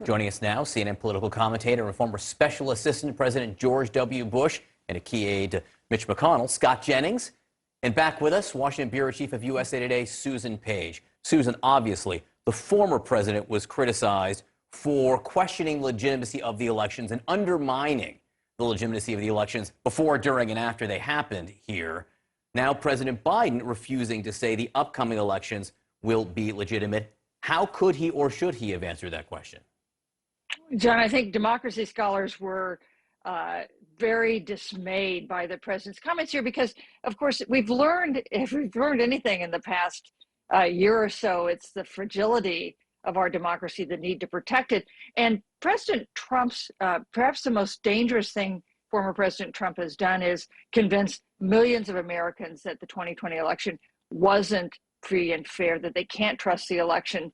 Joining us now, CNN political commentator and former Special Assistant to President George W. Bush and a key aide to Mitch McConnell, Scott Jennings. And back with us, Washington Bureau Chief of USA Today, Susan Page. Susan, obviously, the former president was criticized for questioning legitimacy of the elections and undermining the legitimacy of the elections before, during, and after they happened here. Now President Biden refusing to say the upcoming elections will be legitimate. How could he or should he have answered that question? John, I think democracy scholars were very dismayed by the president's comments here because, of course, if we've learned anything in the past year or so, it's the fragility of our democracy, the need to protect it. And President Trump's, perhaps the most dangerous thing former President Trump has done is convince millions of Americans that the 2020 election wasn't free and fair, that they can't trust the election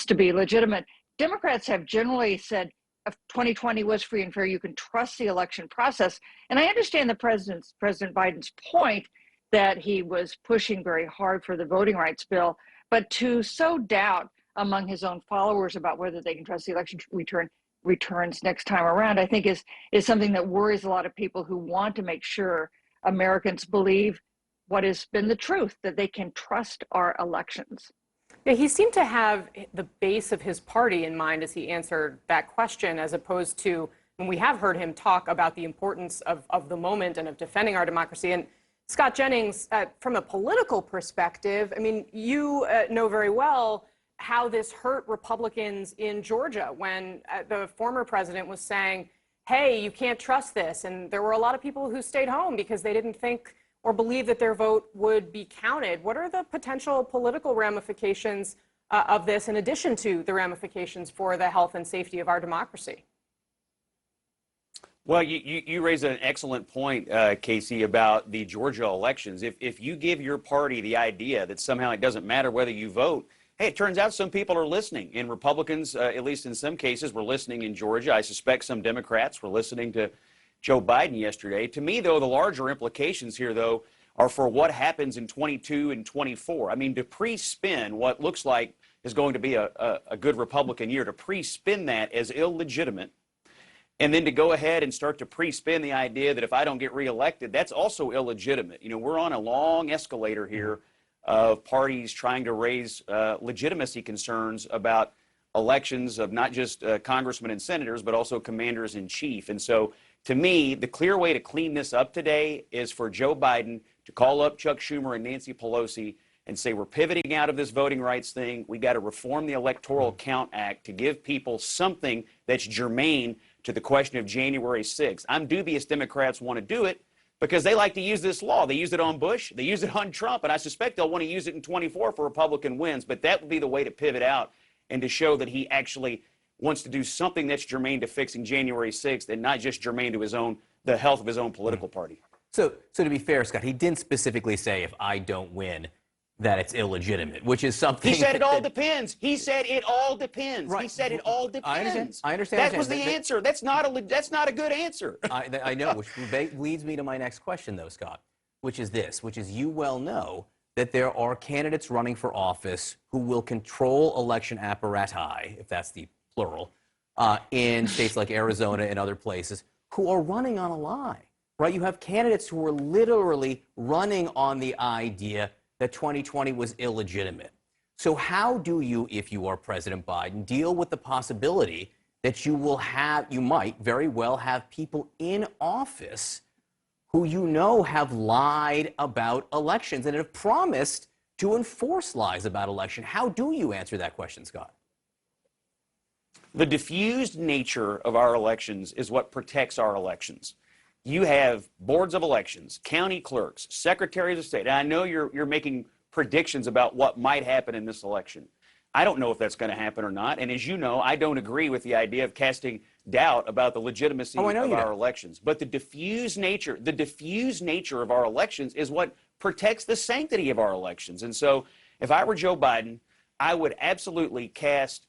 to be legitimate. Democrats have generally said if 2020 was free and fair, you can trust the election process. And I understand the President Biden's point that he was pushing very hard for the voting rights bill, but to sow doubt among his own followers about whether they can trust the election returns next time around, I think is something that worries a lot of people who want to make sure Americans believe what has been the truth, that they can trust our elections. Yeah, he seemed to have the base of his party in mind as he answered that question, as opposed to when we have heard him talk about the importance of the moment and of defending our democracy. And Scott Jennings, from a political perspective, I mean, you know very well how this hurt Republicans in Georgia when the former president was saying, hey, you can't trust this. And there were a lot of people who stayed home because they didn't think or believe that their vote would be counted. What are the potential political ramifications of this, in addition to the ramifications for the health and safety of our democracy? Well, you raise an excellent point, Casey, about the Georgia elections. If you give your party the idea that somehow it doesn't matter whether you vote, hey, it turns out some people are listening. And Republicans, at least in some cases, were listening in Georgia. I suspect some Democrats were listening to Joe Biden yesterday. To me, though, the larger implications here, though, are for what happens in 22 and 24. I mean, to pre-spin what looks like is going to be a good Republican year, to pre-spin that as illegitimate, and then to go ahead and start to pre-spin the idea that if I don't get reelected, that's also illegitimate. You know, we're on a long escalator here of parties trying to raise legitimacy concerns about elections of not just congressmen and senators, but also commanders in chief. And so, to me, the clear way to clean this up today is for Joe Biden to call up Chuck Schumer and Nancy Pelosi and say, we're pivoting out of this voting rights thing. We got to reform the Electoral Count Act to give people something that's germane to the question of January 6th. I'm dubious Democrats want to do it because they like to use this law. They used it on Bush. They used it on Trump. And I suspect they'll want to use it in 24 for Republican wins. But that would be the way to pivot out and to show that he actually wants to do something that's germane to fixing January 6th and not just germane to the health of his own political party. So to be fair, Scott, he didn't specifically say if I don't win that it's illegitimate, which is something. He said it all depends. He said it all depends. Right. He said it all depends. I understand. That was the answer. That's not a good answer. I know, which leads me to my next question, though, Scott, which is this, which is you well know that there are candidates running for office who will control election apparati, if that's the plural, in states like Arizona and other places, who are running on a lie, right? You have candidates who are literally running on the idea that 2020 was illegitimate. So how do you, if you are President Biden, deal with the possibility that you might very well have people in office who you know have lied about elections and have promised to enforce lies about election? How do you answer that question, Scott? The diffused nature of our elections is what protects our elections. You have boards of elections, county clerks, secretaries of state. And I know you're making predictions about what might happen in this election. I don't know if that's going to happen or not. And as you know, I don't agree with the idea of casting doubt about the legitimacy of our elections. But the diffused nature of our elections is what protects the sanctity of our elections. And so if I were Joe Biden, I would absolutely cast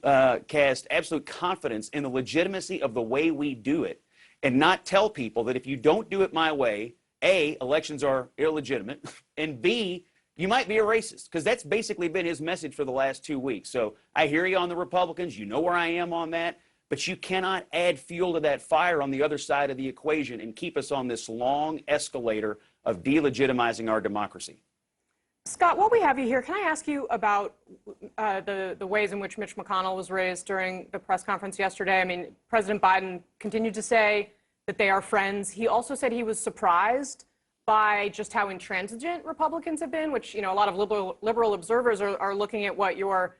absolute confidence in the legitimacy of the way we do it and not tell people that if you don't do it my way, A, elections are illegitimate, and B, you might be a racist, because that's basically been his message for the last 2 weeks. So I hear you on the Republicans. You know where I am on that. But you cannot add fuel to that fire on the other side of the equation and keep us on this long escalator of delegitimizing our democracy. Scott, while we have you here, can I ask you about the ways in which Mitch McConnell was raised during the press conference yesterday? I mean, President Biden continued to say that they are friends. He also said he was surprised by just how intransigent Republicans have been, which, you know, a lot of liberal observers are looking at what your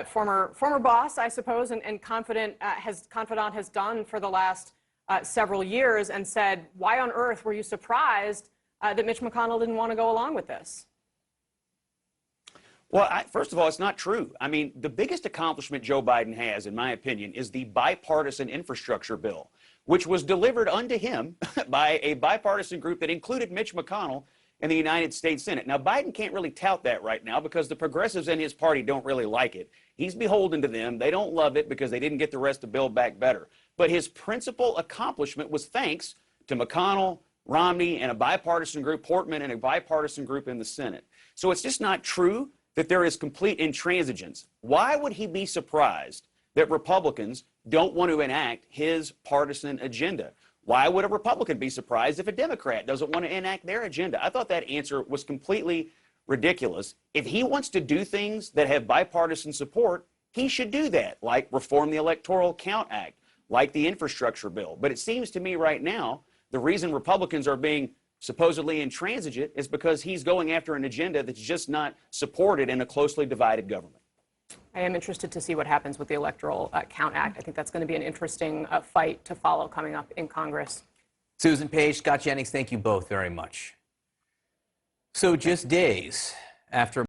former boss, I suppose, and confidant has done for the last several years, and said, why on earth were you surprised that Mitch McConnell didn't want to go along with this? Well, first of all, it's not true. I mean, the biggest accomplishment Joe Biden has, in my opinion, is the bipartisan infrastructure bill, which was delivered unto him by a bipartisan group that included Mitch McConnell in the United States Senate. Now, Biden can't really tout that right now because the progressives in his party don't really like it. He's beholden to them. They don't love it because they didn't get the rest of Bill back better. But his principal accomplishment was thanks to McConnell, Romney, and a bipartisan group, Portman, and a bipartisan group in the Senate. So it's just not true that there is complete intransigence. Why would he be surprised that Republicans don't want to enact his partisan agenda? Why would a Republican be surprised if a Democrat doesn't want to enact their agenda? I thought that answer was completely ridiculous. If he wants to do things that have bipartisan support, he should do that, like reform the Electoral Count Act, like the infrastructure bill. But it seems to me right now, the reason Republicans are being supposedly intransigent is because he's going after an agenda that's just not supported in a closely divided government. I am interested to see what happens with the Electoral Count Act. I think that's going to be an interesting fight to follow coming up in Congress. Susan Page, Scott Jennings, thank you both very much. So just days after